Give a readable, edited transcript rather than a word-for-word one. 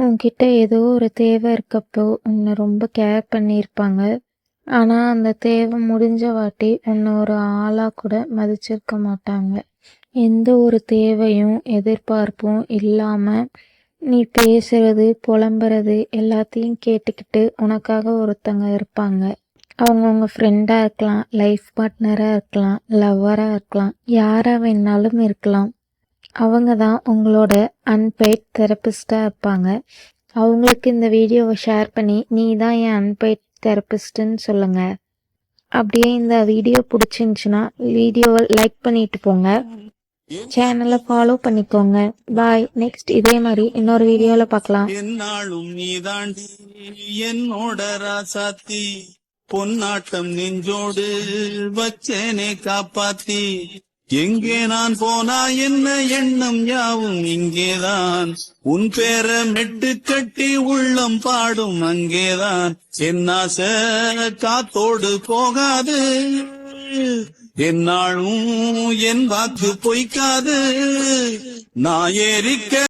உன்கிட்ட ஏதோ ஒரு தேவை இருக்கப்போ உன்னை ரொம்ப கேர் பண்ணியிருப்பாங்க. ஆனா அந்த தேவை முடிஞ்ச வாட்டி உன்னை ஒரு ஆளா கூட மதிச்சிருக்க மாட்டாங்க. எந்த ஒரு தேவையும் எதிர்பார்ப்பும் இல்லாம நீ பேசுறது புலம்புறது எல்லாத்தையும் கேட்டுக்கிட்டு உனக்காக ஒருத்தங்க இருப்பாங்க. அவங்க உங்க ஃப்ரெண்டா இருக்கலாம், லைஃப் பார்ட்னரா இருக்கலாம், லவ்வரா இருக்கலாம், யாரா வேணாலும் இருக்கலாம். அவங்க தான் உங்களோட அன்பெய்ட் தெரபிஸ்டாக இருப்பாங்க. அவங்களுக்கு இந்த வீடியோவை ஷேர் பண்ணி நீ தான் என் அன்பெய்ட் தெரபிஸ்ட்டுன்னு சொல்லுங்கள். அப்படியே இந்த வீடியோ பிடிச்சிருந்துச்சுன்னா வீடியோவை லைக் பண்ணிட்டு போங்க. சேனலை ஃபாலோ பண்ணிக்கோங்க. பாய். நெக்ஸ்ட் இதே மாதிரி இன்னொரு வீடியோவில் பார்க்கலாம். என்னாலும் நீ தாண்டி என்னோட ராசாத்தி, பொன்னாட்டம் நெஞ்சோடு வச்சேனே காப்பாத்தி. எங்கே நான் போனா என்ன எண்ணம் யாவும் இங்கேதான், உன் பேர மெட்டு கட்டி உள்ளம் பாடும் அங்கேதான். என் ஆசை காத்தோடு போகாது, என்னாலும் என் வாக்கு பொய்க்காது. நான் ஏறிக்க